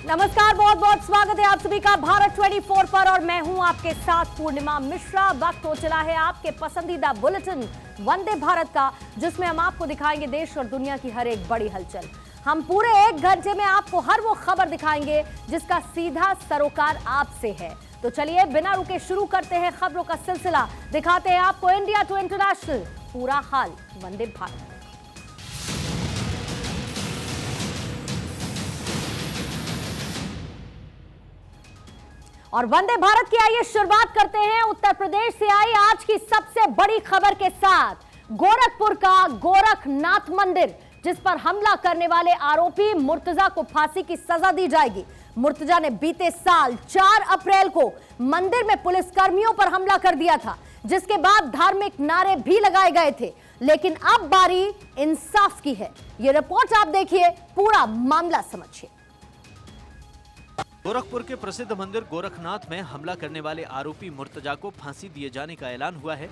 नमस्कार, बहुत बहुत स्वागत है आप सभी का भारत 24 पर और मैं हूं आपके साथ पूर्णिमा मिश्रा। वक्त हो चला है आपके पसंदीदा बुलेटिन वंदे भारत का, जिसमें हम आपको दिखाएंगे देश और दुनिया की हर एक बड़ी हलचल। हम पूरे 1 घंटे में आपको हर वो खबर दिखाएंगे जिसका सीधा सरोकार आपसे है। तो चलिए बिना रुके शुरू करते हैं खबरों का सिलसिला। दिखाते हैं आपको इंडिया टू इंटरनेशनल पूरा हाल वंदे भारत। और वंदे भारत की आइए शुरुआत करते हैं उत्तर प्रदेश से आई आज की सबसे बड़ी खबर के साथ। गोरखपुर का गोरखनाथ मंदिर, जिस पर हमला करने वाले आरोपी मुर्तजा को फांसी की सजा दी जाएगी। मुर्तजा ने बीते साल 4 अप्रैल को मंदिर में पुलिस कर्मियों पर हमला कर दिया था, जिसके बाद धार्मिक नारे भी लगाए गए थे। लेकिन अब बारी इंसाफ की है। यह रिपोर्ट आप देखिए, पूरा मामला समझिए। गोरखपुर के प्रसिद्ध मंदिर गोरखनाथ में हमला करने वाले आरोपी मुर्तजा को फांसी दिए जाने का ऐलान हुआ है।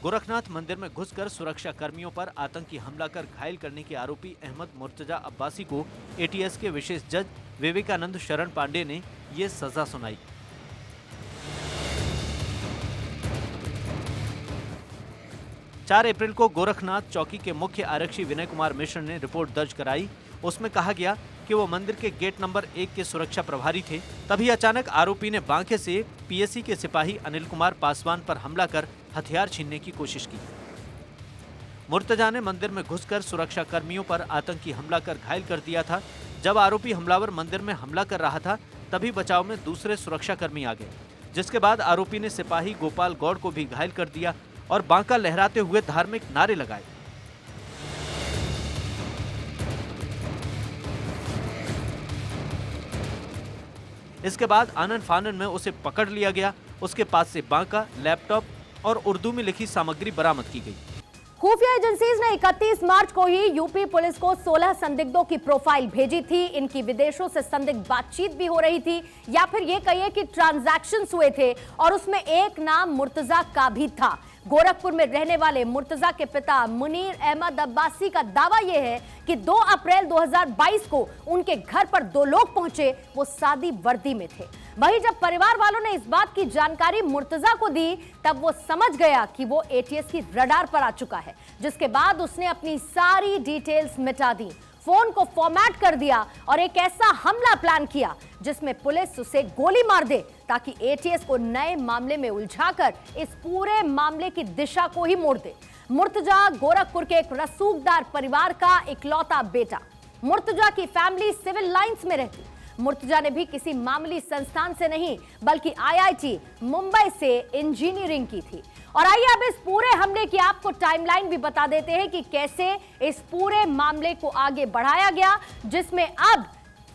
गोरखनाथ मंदिर में घुसकर सुरक्षा कर्मियों पर आतंकी हमला कर घायल करने के आरोपी अहमद मुर्तजा अब्बासी को एटीएस के विशेष जज विवेकानंद शरण पांडे ने ये सजा सुनाई। चार अप्रैल को गोरखनाथ चौकी के मुख्य आरक्षी विनय कुमार मिश्र ने रिपोर्ट दर्ज कराई। उसमें कहा गया कि वो मंदिर के गेट नंबर 1 के सुरक्षा प्रभारी थे। तभी अचानक आरोपी ने बांके से पीएसी के सिपाही अनिल कुमार पासवान पर हमला कर हथियार छीनने की कोशिश की। मुर्तजा ने मंदिर में घुसकर सुरक्षा कर्मियों पर आतंकी हमला कर घायल कर दिया था। जब आरोपी हमलावर मंदिर में हमला कर रहा था, तभी बचाव में दूसरे सुरक्षा कर्मी आ गए, जिसके बाद आरोपी ने सिपाही गोपाल गौड़ को भी घायल कर दिया और बांका लहराते हुए धार्मिक नारे लगाए। इसके बाद आनन फानन में उसे पकड़ लिया गया। उसके पास से बांका, लैपटॉप और उर्दू में लिखी सामग्री बरामद की गई। खुफिया एजेंसीज ने 31 मार्च को ही यूपी पुलिस को 16 संदिग्धों की प्रोफाइल भेजी थी। इनकी विदेशों से संदिग्ध बातचीत भी हो रही थी, या फिर ये कहिए कि ट्रांजैक्शंस हुए थे, और उसमें एक नाम मुर्तजा का भी था। गोरखपुर में रहने वाले मुर्तजा के पिता मुनीर अहमद अब्बासी का दावा यह है कि 2 अप्रैल 2022 को उनके घर पर 2 लोग पहुंचे। वो सादी वर्दी में थे। वहीं जब परिवार वालों ने इस बात की जानकारी मुर्तजा को दी, तब वो समझ गया कि वो एटीएस की रडार पर आ चुका है, जिसके बाद उसने अपनी सारी डिटेल्स मिटा दी, फोन को फॉर्मेट कर दिया और एक ऐसा हमला प्लान किया जिसमें पुलिस उसे गोली मार दे, ताकि एटीएस को नए मामले में उलझाकर इस पूरे मामले की दिशा को ही मोड़ दे। मुर्तजा गोरखपुर के एक रसूखदार परिवार का इकलौता बेटा। मुर्तजा की फैमिली सिविल लाइंस में रहती। मुर्तजा ने भी किसी मामूली संस्थान से नहीं, बल्कि आईआईटी मुंबई से इंजीनियरिंग की थी। और आइए अब इस पूरे हमले की आपको टाइमलाइन भी बता देते हैं कि कैसे इस पूरे मामले को आगे बढ़ाया गया, जिसमें अब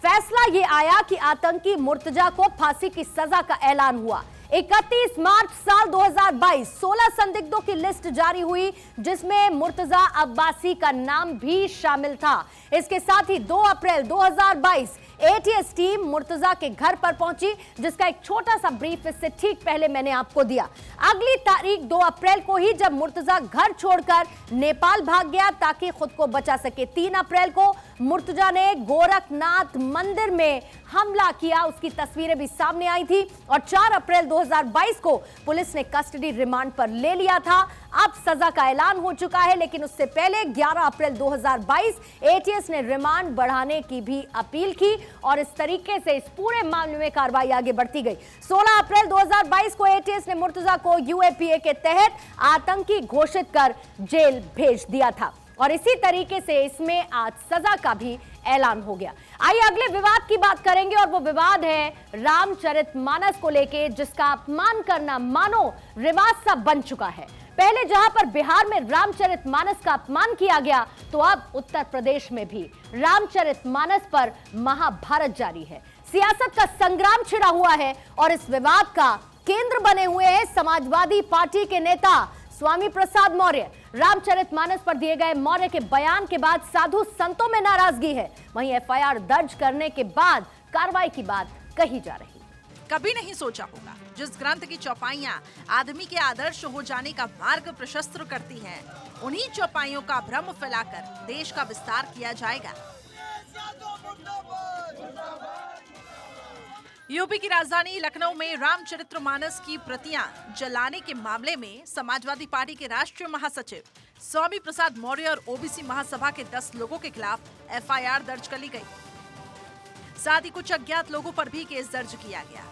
फैसला ये आया कि आतंकी मुर्तजा को फांसी की सजा का ऐलान हुआ। 31 मार्च साल 2022 16 संदिग्धों की लिस्ट जारी हुई, जिसमें मुर्तजा अब्बासी का नाम भी शामिल था। इसके साथ ही 2 अप्रैल 2022 एटीएस टीम मुर्तजा के घर पर पहुंची, जिसका एक छोटा सा ब्रीफ इससे ठीक पहले मैंने आपको दिया। अगली तारीख 2 अप्रैल को ही जब मुर्तजा घर छोड़कर नेपाल भाग गया ताकि खुद को बचा सके, 3 अप्रैल को मुर्तजा ने गोरखनाथ मंदिर में हमला किया। उसकी तस्वीरें भी सामने आई थी। और 4 अप्रैल 2022 को पुलिस ने कस्टडी रिमांड पर ले लिया था। अब सजा का ऐलान हो चुका है, लेकिन उससे पहले 11 अप्रैल 2022 एटीएस ने रिमांड बढ़ाने की भी अपील की और इस तरीके से इस पूरे मामले में कार्रवाई आगे बढ़ती गई। 16 अप्रैल 2022 को एटीएस ने मुर्तजा को यूएपीए के तहत आतंकी घोषित कर जेल भेज दिया था और इसी तरीके से इसमें आज सजा का भी ऐलान हो गया। आइए अगले विवाद की बात करेंगे और वो विवाद है रामचरितमानस को लेके, जिसका अपमान करना मानो रिवाज सा बन चुका है। पहले जहां पर बिहार में रामचरितमानस का अपमान किया गया, तो अब उत्तर प्रदेश में भी रामचरितमानस पर महाभारत जारी है। सियासत का संग्राम छिड़ा हुआ है और इस विवाद का केंद्र बने हुए हैं समाजवादी पार्टी के नेता स्वामी प्रसाद मौर्य। रामचरितमानस पर दिए गए मौर्य के बयान के बाद साधु संतों में नाराजगी है। वहीं एफआईआर दर्ज करने के बाद कार्रवाई की बात कही जा रही है। कभी नहीं सोचा होगा। जिस ग्रंथ की चौपाइयां आदमी के आदर्श हो जाने का मार्ग प्रशस्त करती हैं, उन्हीं चौपाइयों का भ्रम फैलाकर देश का विस्तार किया जाएगा। यूपी की राजधानी लखनऊ में रामचरितमानस की प्रतियां जलाने के मामले में समाजवादी पार्टी के राष्ट्रीय महासचिव स्वामी प्रसाद मौर्य और ओबीसी महासभा के 10 लोगों के खिलाफ एफआईआर दर्ज कर ली गई। साथ ही कुछ अज्ञात लोगों पर भी केस दर्ज किया गया।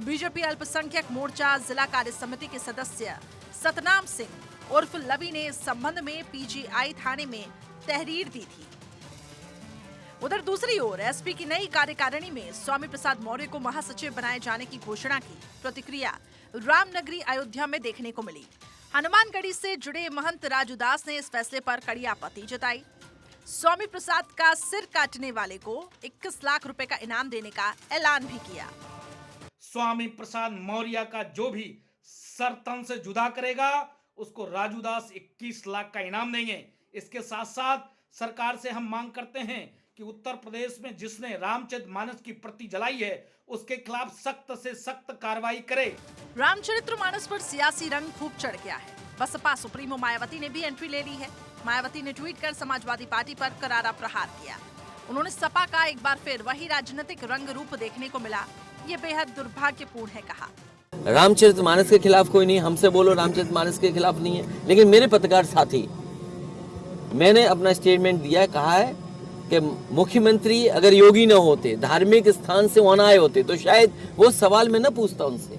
बीजेपी अल्पसंख्यक मोर्चा जिला कार्य समिति के सदस्य सतनाम सिंह उर्फ लवी ने इस संबंध में पीजीआई थाने में तहरीर दी थी। उधर दूसरी ओर एसपी की नई कार्यकारिणी में स्वामी प्रसाद मौर्य को महासचिव बनाए जाने की घोषणा की प्रतिक्रिया रामनगरी अयोध्या में देखने को मिली। हनुमानगढ़ी से जुड़े महंत राजू दास ने इस फैसले पर कड़ी आपत्ति जताई। स्वामी प्रसाद का सिर काटने वाले को 21 लाख रुपए का इनाम देने का ऐलान भी किया। स्वामी प्रसाद मौर्य का जो भी सर तन से जुदा करेगा उसको राजू दास 21 लाख का इनाम देंगे। इसके साथ साथ सरकार से हम मांग करते हैं कि उत्तर प्रदेश में जिसने रामचरितमानस की प्रति जलाई है उसके खिलाफ सख्त से सख्त कार्रवाई करे। रामचरितमानस पर सियासी रंग खूब चढ़ गया है। बसपा सुप्रीमो मायावती ने भी एंट्री ले ली है। मायावती ने ट्वीट कर समाजवादी पार्टी पर करारा प्रहार किया। उन्होंने सपा का एक बार फिर वही राजनीतिक रंग रूप देखने को मिला, ये बेहद दुर्भाग्यपूर्ण है कहा। रामचरितमानस के खिलाफ कोई नहीं, हमसे बोलो रामचरितमानस के खिलाफ नहीं है, लेकिन मेरे पत्रकार साथी, मैंने अपना स्टेटमेंट दिया, कहा है कि मुख्यमंत्री अगर योगी न होते, धार्मिक स्थान से वहां आए होते तो शायद वो सवाल मैं न पूछता उनसे।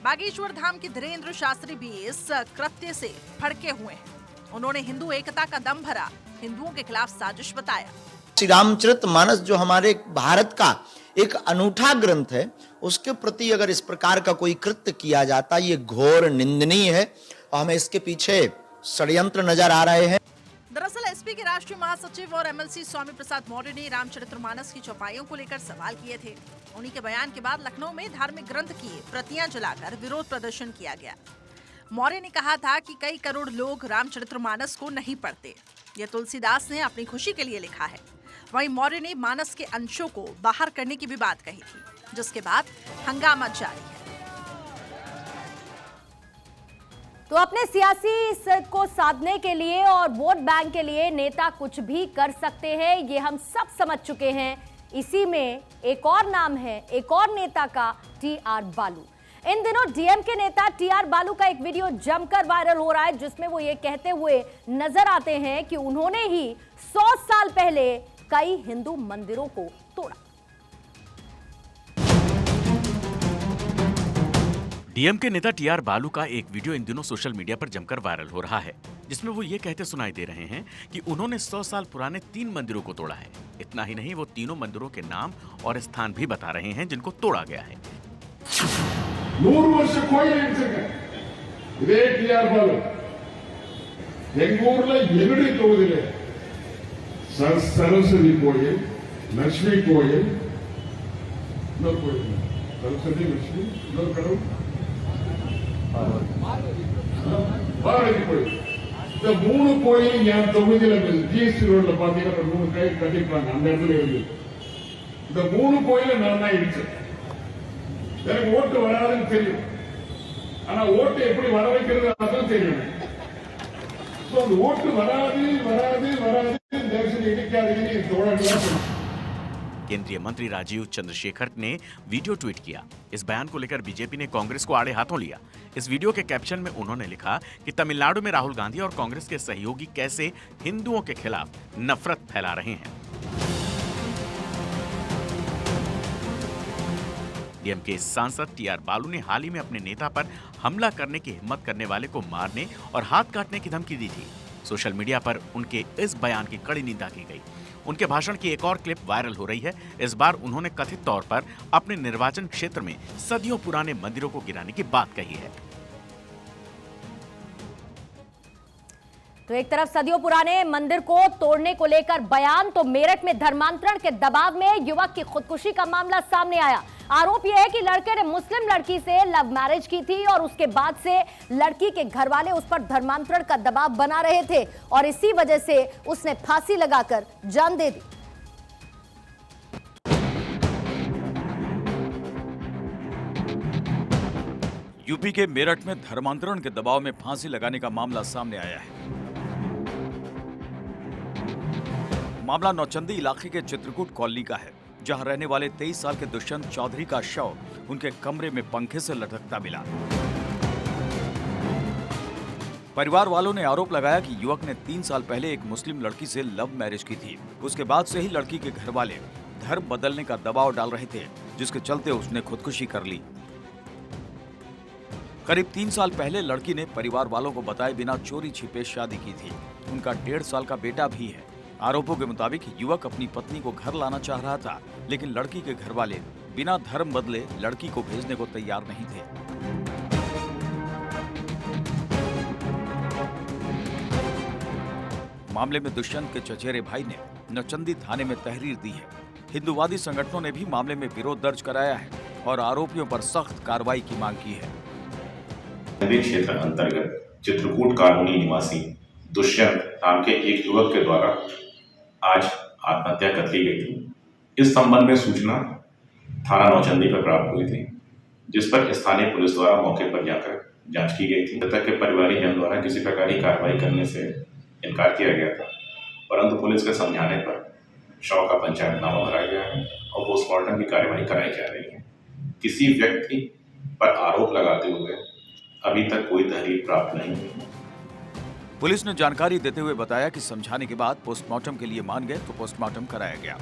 बागेश्वर धाम के धीरेन्द्र शास्त्री भी इस कृत्य से भड़के हुए हैं। उन्होंने हिंदू एकता का दम भरा हिंदुओं के खिलाफ साजिश बताया। श्री रामचरितमानस जो हमारे भारत का एक अनूठा ग्रंथ है, उसके प्रति अगर इस प्रकार का कोई कृत्य किया जाता, ये घोर निंदनीय है और हमें इसके पीछे षड्यंत्र नजर आ रहे हैं। दरअसल एसपी के राष्ट्रीय महासचिव और एमएलसी स्वामी प्रसाद मौर्य ने रामचरितमानस की चौपाइयों को लेकर सवाल किए थे। उन्हीं के बयान के बाद लखनऊ में धार्मिक ग्रंथ की प्रतियां जलाकर विरोध प्रदर्शन किया गया। मौर्य ने कहा था कि कई करोड़ लोग रामचरितमानस को नहीं पढ़ते, ये तुलसीदास ने अपनी खुशी के लिए लिखा है। वहीं मौर्य ने मानस के अंशों को बाहर करने की भी बात कही थी, जिसके बाद हंगामा जारी है। तो अपने सियासी हित को साधने के लिए और वोट बैंक के लिए नेता कुछ भी कर सकते हैं, ये हम सब समझ चुके हैं। इसी में एक और नाम है एक और नेता का, टीआर बालू। इन दिनों डीएमके नेता टीआर बालू का एक वीडियो जमकर वायरल हो रहा है, जिसमें वो ये कहते हुए नजर आते हैं कि उन्होंने ही 100 साल पहले कई हिंदू मंदिरों को तोड़ा। डीएमके नेता टीआर बालू का एक वीडियो इन दिनों सोशल मीडिया पर जमकर वायरल हो रहा है, जिसमें वो ये कहते सुनाई दे रहे हैं कि उन्होंने 100 साल पुराने 3 मंदिरों को तोड़ा है। इतना ही नहीं, वो तीनों मंदिरों के नाम और स्थान भी बता रहे हैं जिनको तोड़ा गया है। 100 ವರ್ಷ ಕೋಯಿಲ್ ಇಡ್ಸಕ್ಕೆ ಇದೇ ಟಿಆರ್ ಬಾಲು ಬೆಂಗಳೂರಲ್ಲ ಎರಡು ತೋದಿಲ್ಲ ಸರಸ್ವತಿ ಕೋಯಿಲ್ ಲಕ್ಷ್ಮೀ ಕೋಯಿಲ್ ಇನ್ನೊಂದು ಕೋಯಿಲ್ ಸರಸ್ವತಿ ಲಕ್ಷ್ಮೀ ಇನ್ನೊಂದು ಕಡೆ பார்வதி கோயில். இந்த 3 கோயிலும் என் தொகுதியில ஜிஎஸ்டி ரோட்ல பாத்தீங்கன்னா 3 கை கட்டிருப்பாங்க, அந்த இடத்துல இருந்து இந்த 3 கோயிலும் நான் தான் இடிச்சேன். எனக்கு ஓட்டு வராதுன்னு தெரியும், ஆனா ஓட்டு எப்படி வர வைக்கிறது அதான் தெரியும். ஓட்டு வராது வராது வராது தயவுசெய்து இடிக்காதீங்கன்னு தோழர்களா. केंद्रीय मंत्री राजीव चंद्रशेखर ने वीडियो ट्वीट किया। इस बयान को लेकर बीजेपी ने कांग्रेस को आड़े हाथों लिया। इस वीडियो के कैप्शन में उन्होंने लिखा कि तमिलनाडु में राहुल गांधी और कांग्रेस के सहयोगी कैसे हिंदुओं के खिलाफ नफरत फैला रहे हैं। डीएमके सांसद टीआर बालू ने हाल ही में अपने नेता पर हमला करने की हिम्मत करने वाले को मारने और हाथ काटने की धमकी दी थी। सोशल मीडिया पर उनके इस बयान की कड़ी निंदा की गई। उनके भाषण की एक और क्लिप वायरल हो रही है। इस बार उन्होंने कथित तौर पर अपने निर्वाचन क्षेत्र में सदियों पुराने मंदिरों को गिराने की बात कही है। तो एक तरफ सदियों पुराने मंदिर को तोड़ने को लेकर बयान, तो मेरठ में धर्मांतरण के दबाव में युवक की खुदकुशी का मामला सामने आया। आरोप यह है कि लड़के ने मुस्लिम लड़की से लव मैरिज की थी और उसके बाद से लड़की के घर वाले उस पर धर्मांतरण का दबाव बना रहे थे और इसी वजह से उसने फांसी लगाकर जान दे दी। यूपी के मेरठ में धर्मांतरण के दबाव में फांसी लगाने का मामला सामने आया है। मामला नौचंदी इलाके के चित्रकूट कॉलोनी का है, जहां रहने वाले 23 साल के दुष्यंत चौधरी का शव उनके कमरे में पंखे से लटकता मिला। परिवार वालों ने आरोप लगाया कि युवक ने 3 साल पहले एक मुस्लिम लड़की से लव मैरिज की थी। उसके बाद से ही लड़की के घर वाले धर्म बदलने का दबाव डाल रहे थे, जिसके चलते उसने खुदकुशी कर ली। करीब 3 साल पहले लड़की ने परिवार वालों को बताए बिना चोरी छिपे शादी की थी। उनका 1.5 साल का बेटा भी है। आरोपों के मुताबिक युवक अपनी पत्नी को घर लाना चाह रहा था, लेकिन लड़की के घर वाले बिना धर्म बदले लड़की को भेजने को तैयार नहीं थे। मामले में दुष्यंत के चचेरे भाई ने नौचंदी थाने में तहरीर दी है। हिंदूवादी संगठनों ने भी मामले में विरोध दर्ज कराया है और आरोपियों पर सख्त कार्रवाई की मांग की है। क्षेत्र अंतर्गत चित्रकूट कॉलोनी निवासी दुष्यंत नाम के एक युवक के द्वारा आज आत्महत्या कर ली गई थी। इस संबंध में सूचना थाना नौचंदी पर प्राप्त हुई थी, जिस पर स्थानीय पुलिस द्वारा मौके पर जाकर जांच की गई थी। मृतक के परिवारी जन द्वारा किसी प्रकार की कार्रवाई करने से इनकार किया गया था, परंतु पुलिस के समझाने पर शव का पंचायतनामा भरा गया है और पोस्टमार्टम की कार्रवाई कराई जा रही है। किसी व्यक्ति पर आरोप लगाते हुए अभी तक कोई तहरीर प्राप्त नहीं हुई। पुलिस ने जानकारी देते हुए बताया कि समझाने के बाद पोस्टमार्टम के लिए मान गए तो पोस्टमार्टम कराया गया।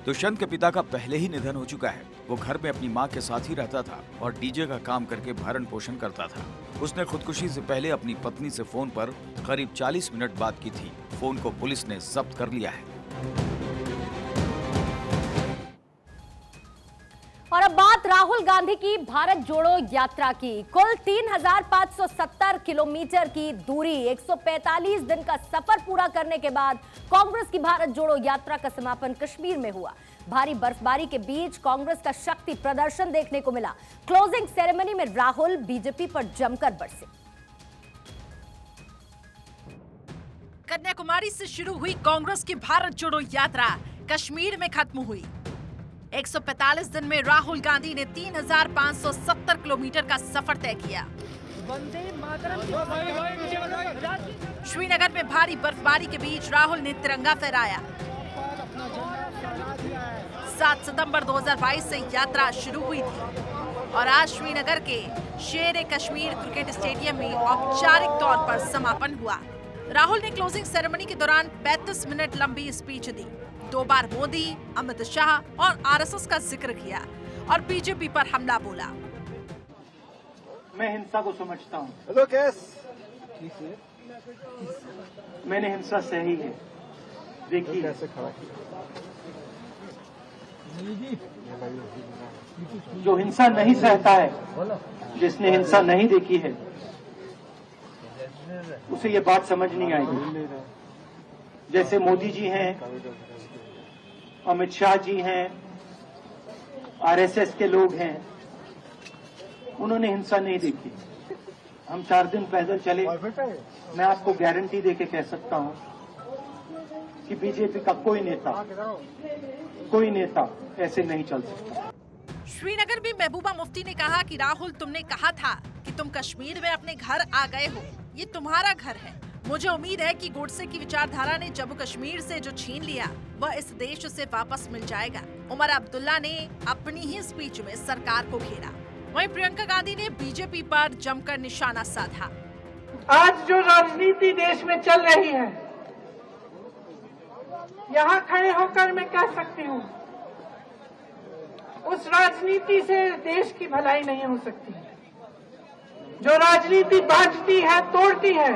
दुष्यंत के पिता का पहले ही निधन हो चुका है। वो घर में अपनी मां के साथ ही रहता था और डीजे का काम करके भरण पोषण करता था। उसने खुदकुशी से पहले अपनी पत्नी से फोन पर करीब 40 मिनट बात की थी। फोन को पुलिस ने जब्त कर लिया है। और अब बात राहुल गांधी की भारत जोड़ो यात्रा की। कुल 3,570 किलोमीटर की दूरी, 145 दिन का सफर पूरा करने के बाद कांग्रेस की भारत जोड़ो यात्रा का समापन कश्मीर में हुआ। भारी बर्फबारी के बीच कांग्रेस का शक्ति प्रदर्शन देखने को मिला। क्लोजिंग सेरेमनी में राहुल बीजेपी पर जमकर बरसे। कन्याकुमारी से शुरू हुई कांग्रेस की भारत जोड़ो यात्रा कश्मीर में खत्म हुई। 145 दिन में राहुल गांधी ने 3,570 किलोमीटर का सफर तय किया। श्रीनगर में भारी बर्फबारी के बीच राहुल ने तिरंगा फहराया। 7 सितंबर 2022 से यात्रा शुरू हुई थी और आज श्रीनगर के शेर-ए-कश्मीर क्रिकेट स्टेडियम में औपचारिक तौर पर समापन हुआ। राहुल ने क्लोजिंग सेरेमनी के दौरान 35 मिनट लंबी स्पीच दी। 2 बार मोदी, अमित शाह और आरएसएस का जिक्र किया और बीजेपी पर हमला बोला। मैं हिंसा को समझता हूँ। मैंने हिंसा सही है देखी है। जो हिंसा नहीं सहता है, जिसने हिंसा नहीं देखी है, उसे ये बात समझ नहीं आएगी। जैसे मोदी जी हैं, अमित शाह जी हैं, आरएसएस के लोग हैं, उन्होंने हिंसा नहीं देखी। हम 4 दिन पैदल चले। मैं आपको गारंटी देके कह सकता हूं कि बीजेपी का कोई नेता ऐसे नहीं चल सकता। श्रीनगर में महबूबा मुफ्ती ने कहा कि राहुल, तुमने कहा था कि तुम कश्मीर में अपने घर आ गए हो, ये तुम्हारा घर है। मुझे उम्मीद है कि गोडसे की विचारधारा ने जम्मू कश्मीर से जो छीन लिया वह इस देश से वापस मिल जाएगा। उमर अब्दुल्ला ने अपनी ही स्पीच में सरकार को घेरा। वहीं प्रियंका गांधी ने बीजेपी पर जमकर निशाना साधा। आज जो राजनीति देश में चल रही है, यहाँ खड़े होकर मैं कह सकती हूँ, उस राजनीति से देश की भलाई नहीं हो सकती। जो राजनीति बांटती है, तोड़ती है,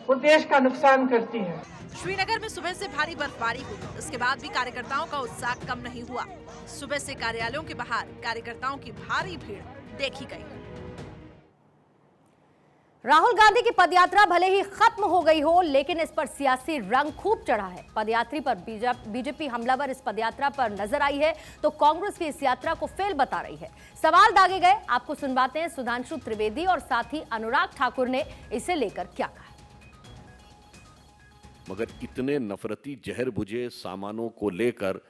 वो देश का नुकसान करती है। श्रीनगर में सुबह से भारी बर्फबारी हुई। इसके बाद भी कार्यकर्ताओं का उत्साह कम नहीं हुआ। सुबह से कार्यालयों के बाहर कार्यकर्ताओं की भारी भीड़ देखी गई। राहुल गांधी की पदयात्रा भले ही खत्म हो गई हो, लेकिन इस पर सियासी रंग खूब चढ़ा है। पदयात्री पर बीजेपी हमलावर इस पदयात्रा पर नजर आई है तो कांग्रेस की इस यात्रा को फेल बता रही है। सवाल दागे गए, आपको सुनवाते हैं सुधांशु त्रिवेदी और साथ ही अनुराग ठाकुर ने इसे लेकर क्या कहा। मगर इतने नफरती जहर बुझे सामानों को लेकर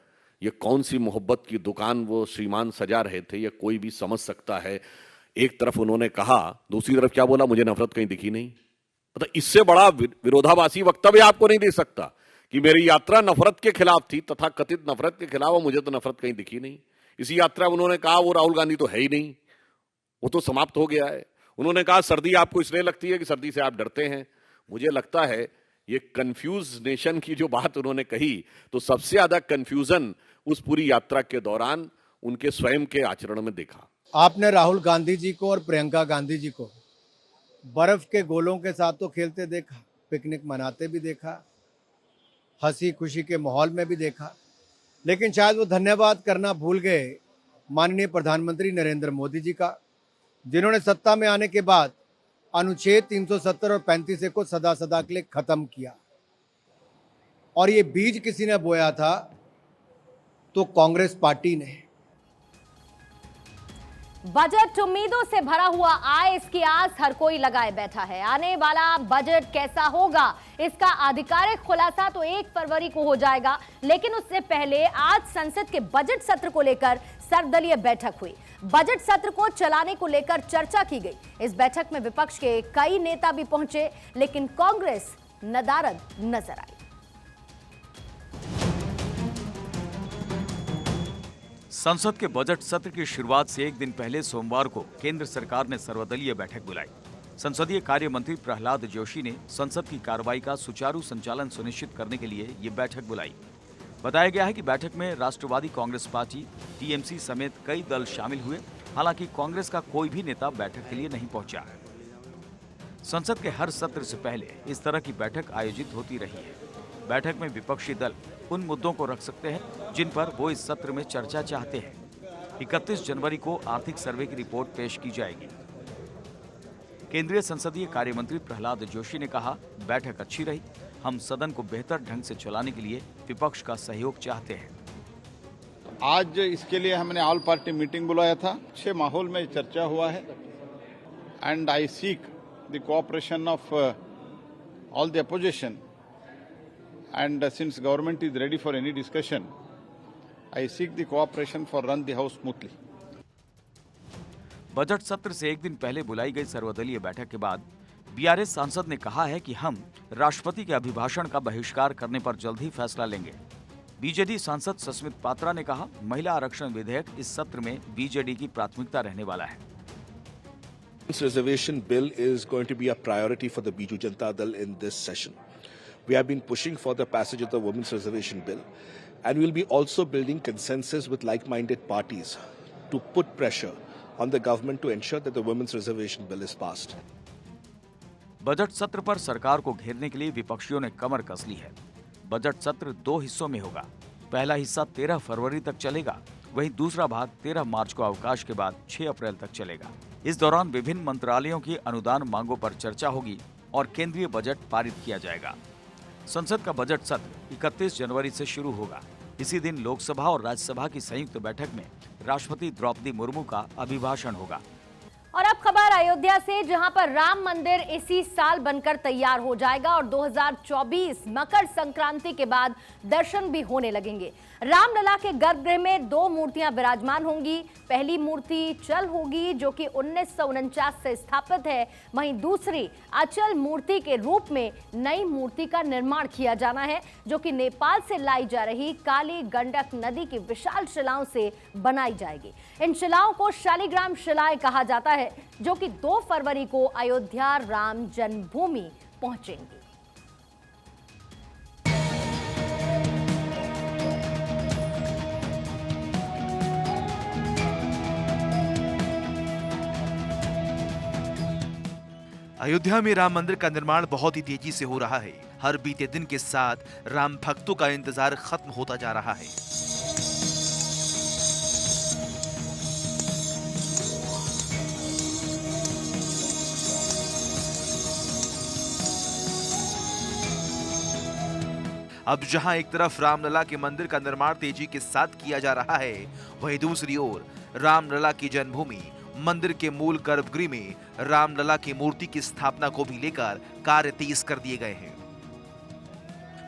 ये कौन सी मोहब्बत की दुकान वो श्रीमान सजा रहे थे, ये कोई भी समझ सकता है। एक तरफ उन्होंने कहा, दूसरी तरफ क्या बोला, मुझे नफरत कहीं दिखी नहीं। मतलब इससे बड़ा विरोधाभासी वक्तव्य आपको नहीं दे सकता कि मेरी यात्रा नफरत के खिलाफ थी, तथा कथित नफरत के खिलाफ, और मुझे तो नफरत कहीं दिखी नहीं। इसी यात्रा में उन्होंने कहा वो राहुल गांधी तो है ही नहीं, वो तो समाप्त हो गया है। उन्होंने कहा सर्दी आपको इसलिए लगती है कि सर्दी से आप डरते हैं। मुझे लगता है ये कंफ्यूज नेशन की जो बात उन्होंने कही, तो सबसे ज्यादा कंफ्यूजन उस पूरी यात्रा के दौरान उनके स्वयं के आचरण में देखा। आपने राहुल गांधी जी को और प्रियंका गांधी जी को बर्फ के गोलों के साथ तो खेलते देखा, पिकनिक मनाते भी देखा, हंसी खुशी के माहौल में भी देखा, लेकिन शायद वो धन्यवाद करना भूल गए माननीय प्रधानमंत्री नरेंद्र मोदी जी का, जिन्होंने सत्ता में आने के बाद अनुच्छेद 370 और 35 को सदा सदा के लिए खत्म किया। और ये बीज किसी ने बोया था तो कांग्रेस पार्टी ने। बजट उम्मीदों से भरा हुआ आए, इसकी आस हर कोई लगाए बैठा है। आने वाला बजट कैसा होगा, इसका आधिकारिक खुलासा तो 1 फरवरी को हो जाएगा, लेकिन उससे पहले आज संसद के बजट सत्र को लेकर सर्वदलीय बैठक हुई। बजट सत्र को चलाने को लेकर चर्चा की गई। इस बैठक में विपक्ष के कई नेता भी पहुंचे, लेकिन कांग्रेस नदारद नजर आई। संसद के बजट सत्र की शुरुआत से एक दिन पहले सोमवार को केंद्र सरकार ने सर्वदलीय बैठक बुलाई। संसदीय कार्य मंत्री प्रहलाद जोशी ने संसद की कार्रवाई का सुचारू संचालन सुनिश्चित करने के लिए ये बैठक बुलाई। बताया गया है कि बैठक में राष्ट्रवादी कांग्रेस पार्टी, टीएमसी समेत कई दल शामिल हुए। हालांकि कांग्रेस का कोई भी नेता बैठक के लिए नहीं पहुंचा। संसद के हर सत्र से पहले इस तरह की बैठक आयोजित होती रही है। बैठक में विपक्षी दल उन मुद्दों को रख सकते हैं जिन पर वो इस सत्र में चर्चा चाहते हैं। 31 जनवरी को आर्थिक सर्वे की रिपोर्ट पेश की जाएगी। केंद्रीय संसदीय कार्य मंत्री प्रहलाद जोशी ने कहा, बैठक अच्छी रही। हम सदन को बेहतर ढंग से चलाने के लिए विपक्ष का सहयोग चाहते हैं। आज इसके लिए हमने ऑल पार्टी मीटिंग बुलाया था। अच्छे माहौल में चर्चा हुआ है and I seek the cooperation of all the opposition and since government is ready for any discussion, I seek the cooperation for run the house smoothly. Budget सत्र से एक दिन पहले बुलाई गई सर्वदलीय बैठक के बाद बीआरएस सांसद ने कहा है कि हम राष्ट्रपति के अभिभाषण का बहिष्कार करने पर जल्द ही फैसला लेंगे। बीजेडी सांसद सस्मित पात्रा ने कहा, महिला आरक्षण विधेयक इस सत्र में बीजेडी की प्राथमिकता रहने वाला है। This reservation bill is going to be a priority for the Biju Janata Dal in this session. We have been pushing for the passage of the Women's Reservation Bill, and we will be also building consensus with like-minded parties to put pressure on the government to ensure that the Women's Reservation Bill is passed. Budget सत्र पर सरकार को घेरने के लिए विपक्षियों ने कमर कस ली है। Budget सत्र 2 हिस्सों में होगा। पहला हिस्सा 13 फरवरी तक चलेगा, वहीं दूसरा भाग 13 मार्च को अवकाश के बाद 6 अप्रैल तक चलेगा। इस दौरान विभिन्न मंत्रालयों की अनुदान मांगों पर चर्चा होगी और केंद्रीय बजट पारित किया जाएगा। संसद का बजट सत्र 31 जनवरी से शुरू होगा। इसी दिन लोकसभा और राज्यसभा की संयुक्त बैठक में राष्ट्रपति द्रौपदी मुर्मू का अभिभाषण होगा। और अब खबर अयोध्या से, जहां पर राम मंदिर इसी साल बनकर तैयार हो जाएगा और 2024 मकर संक्रांति के बाद दर्शन भी होने लगेंगे। रामलला के गर्भगृह में 2 मूर्तियां विराजमान होंगी। पहली मूर्ति चल होगी जो कि 1949 से स्थापित है, वहीं दूसरी अचल मूर्ति के रूप में नई मूर्ति का निर्माण किया जाना है, जो कि नेपाल से लाई जा रही काली गंडक नदी की विशाल शिलाओं से बनाई जाएगी। इन शिलाओं को शालिग्राम शिलाएं कहा जाता है, जो कि 2 फरवरी को अयोध्या राम जन्मभूमि पहुंचेंगी। अयोध्या में राम मंदिर का निर्माण बहुत ही तेजी से हो रहा है। हर बीते दिन के साथ राम भक्तों का इंतजार खत्म होता जा रहा है। अब जहां एक तरफ रामलला के मंदिर का निर्माण तेजी के साथ किया जा रहा है, वहीं दूसरी ओर रामलला की जन्मभूमि मंदिर के मूल गर्भगृह में रामलला की मूर्ति की स्थापना को भी लेकर कार्य तेज कर दिए गए हैं।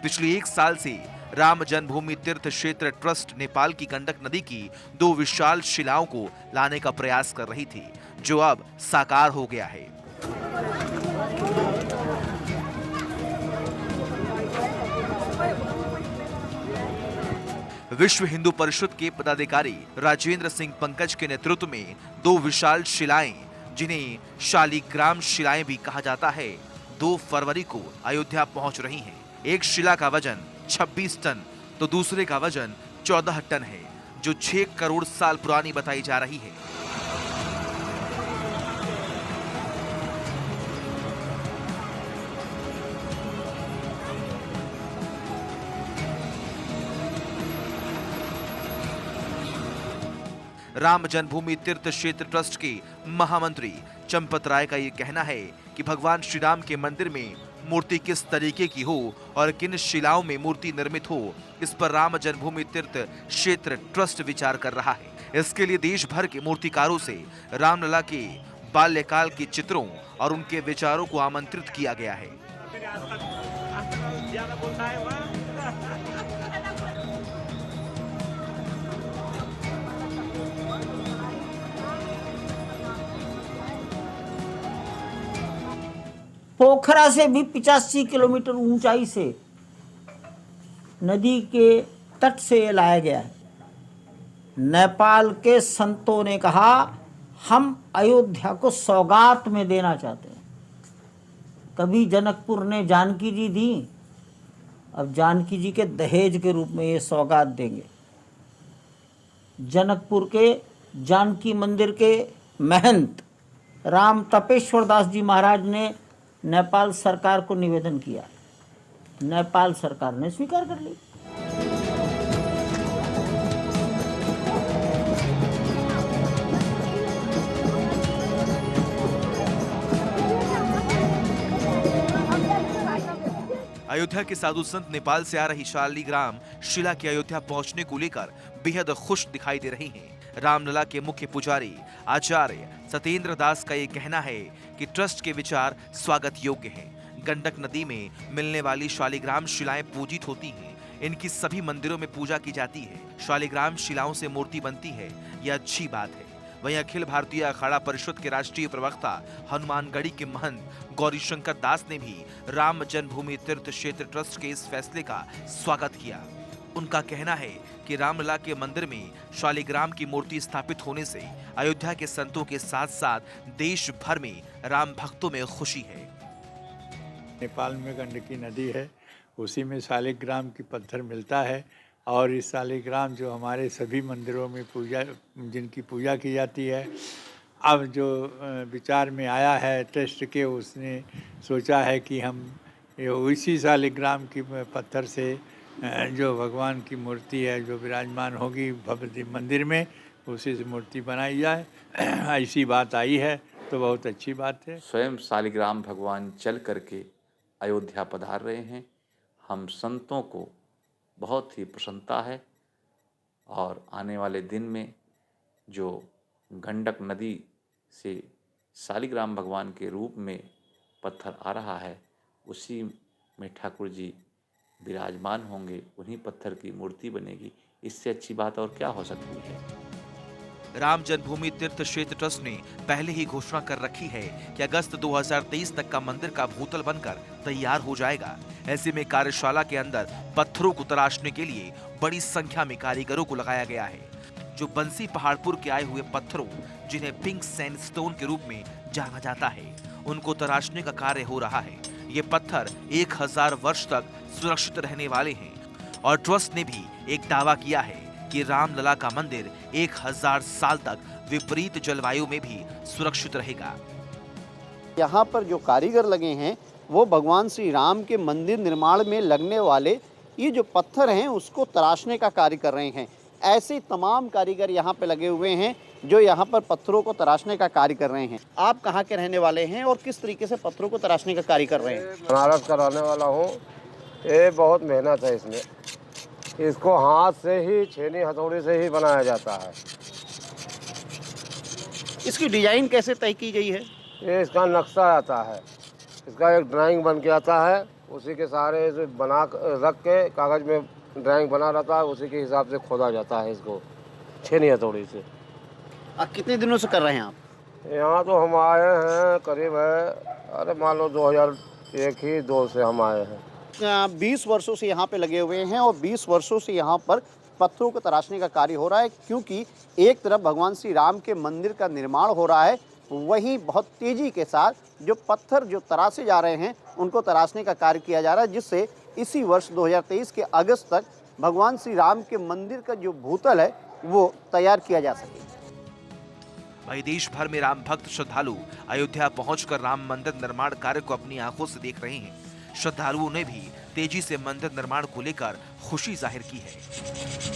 पिछले 1 साल से राम जन्मभूमि तीर्थ क्षेत्र ट्रस्ट नेपाल की गंडक नदी की 2 विशाल शिलाओं को लाने का प्रयास कर रही थी, जो अब साकार हो गया है। विश्व हिंदू परिषद के पदाधिकारी राजेंद्र सिंह पंकज के नेतृत्व में 2 विशाल शिलाएं, जिन्हें शालिग्राम शिलाएं भी कहा जाता है, 2 फरवरी को अयोध्या पहुंच रही हैं। एक शिला का वजन 26 टन तो दूसरे का वजन 14 टन है, जो 6 करोड़ साल पुरानी बताई जा रही है। राम जन्मभूमि तीर्थ क्षेत्र ट्रस्ट के महामंत्री चंपत राय का ये कहना है कि भगवान श्री राम के मंदिर में मूर्ति किस तरीके की हो और किन शिलाओं में मूर्ति निर्मित हो, इस पर राम जन्मभूमि तीर्थ क्षेत्र ट्रस्ट विचार कर रहा है। इसके लिए देश भर के मूर्तिकारों से रामलला के बाल्यकाल के चित्रों और उनके विचारों को आमंत्रित किया गया है। पोखरा से भी 85 किलोमीटर ऊंचाई से नदी के तट से ये लाया गया है। नेपाल के संतों ने कहा हम अयोध्या को सौगात में देना चाहते हैं। कभी जनकपुर ने जानकी जी दी, अब जानकी जी के दहेज के रूप में ये सौगात देंगे। जनकपुर के जानकी मंदिर के महंत राम तपेश्वर दास जी महाराज ने नेपाल सरकार को निवेदन किया, नेपाल सरकार ने स्वीकार कर ली। अयोध्या के साधु संत नेपाल से आ रही शालिग्राम शिला की अयोध्या पहुंचने को लेकर बेहद खुश दिखाई दे रही हैं। रामलला के मुख्य पुजारी आचार्य सत्येंद्र दास का ये कहना है कि ट्रस्ट के विचार स्वागत योग्य हैं। गंडक नदी में मिलने वाली शालिग्राम शिलाएं पूजित होती हैं। इनकी सभी मंदिरों में पूजा की जाती है। शालिग्राम शिलाओं से मूर्ति बनती है, यह अच्छी बात है। वहीं अखिल भारतीय अखाड़ा परिषद के राष्ट्रीय प्रवक्ता हनुमानगढ़ी के महंत गौरीशंकर दास ने भी राम जन्मभूमि तीर्थ क्षेत्र ट्रस्ट के इस फैसले का स्वागत किया। उनका कहना है कि रामलला के मंदिर में शालिग्राम की मूर्ति स्थापित होने से अयोध्या के संतों के साथ साथ देश भर में राम भक्तों में खुशी है। नेपाल में गंडकी नदी है, उसी में शालिग्राम की पत्थर मिलता है और इस शालिग्राम जो हमारे सभी मंदिरों में जिनकी पूजा की जाती है, अब जो विचार में आया है ट्रस्ट के, उसने सोचा है कि हम उसी शालिग्राम की पत्थर से जो भगवान की मूर्ति है जो विराजमान होगी भव्य मंदिर में, उसी से मूर्ति बनाई जाए। ऐसी बात आई है तो बहुत अच्छी बात है। स्वयं शालिग्राम भगवान चल करके अयोध्या पधार रहे हैं। हम संतों को बहुत ही प्रसन्नता है और आने वाले दिन में जो गंडक नदी से शालिग्राम भगवान के रूप में पत्थर आ रहा है, उसी में ठाकुर जी विराजमान होंगे, उन्हीं पत्थर की मूर्ति बनेगी। इससे अच्छी बात और क्या हो सकती है। राम जन्मभूमि तीर्थ क्षेत्र ट्रस्ट ने पहले ही घोषणा कर रखी है कि अगस्त 2023 तक का मंदिर का भूतल बनकर तैयार हो जाएगा। ऐसे में कार्यशाला के अंदर पत्थरों को तराशने के लिए बड़ी संख्या में कारीगरों को लगाया गया है, जो बंसी पहाड़पुर के आए हुए पत्थरों, जिन्हें पिंक सैंडस्टोन के रूप में जाना जाता है, उनको तराशने का कार्य हो रहा है। ये पत्थर 1000 वर्ष तक सुरक्षित रहने वाले हैं और ट्रस्ट ने भी एक दावा किया है कि रामलला का मंदिर 1000 साल तक विपरीत जलवायु में भी सुरक्षित रहेगा। यहाँ पर जो कारीगर लगे हैं वो भगवान श्री राम के मंदिर निर्माण में लगने वाले ये जो पत्थर हैं उसको तराशने का कार्य कर रहे हैं। ऐसे तमाम कारीगर यहाँ पे लगे हुए हैं जो यहाँ पर पत्थरों को तराशने का कार्य कर रहे हैं। आप कहाँ के रहने वाले हैं और किस तरीके से पत्थरों को तराशने का कार्य कर रहे हैं? बनारस का रहने वाला हूँ। ये बहुत मेहनत है इसमें, इसको हाथ से ही छेनी हथौड़ी से ही बनाया जाता है। इसकी डिजाइन कैसे तय की गई है? ये इसका नक्शा आता है, इसका एक ड्राइंग बन के आता है, उसी के सहारे से बना रख के कागज में ड्राइंग बना रहता है, उसी के हिसाब से खोदा जाता है इसको छेनी हथौड़ी से। कितने दिनों से कर रहे हैं आप? यहाँ तो हम आए हैं करीब है, अरे मान लो 2001 ही 2 से हम आए हैं। 20 वर्षों से यहाँ पे लगे हुए हैं और 20 वर्षों से यहाँ पर पत्थरों को तराशने का कार्य हो रहा है, क्योंकि एक तरफ भगवान श्री राम के मंदिर का निर्माण हो रहा है, वहीं बहुत तेजी के साथ जो पत्थर जो तराशे जा रहे हैं उनको तराशने का कार्य किया जा रहा है, जिससे इसी वर्ष 2023 के अगस्त तक भगवान श्री राम के मंदिर का जो भूतल है वो तैयार किया जा सके। वहीं देश भर में राम भक्त श्रद्धालु अयोध्या पहुंचकर राम मंदिर निर्माण कार्य को अपनी आंखों से देख रहे हैं। श्रद्धालुओं ने भी तेजी से मंदिर निर्माण को लेकर खुशी जाहिर की है।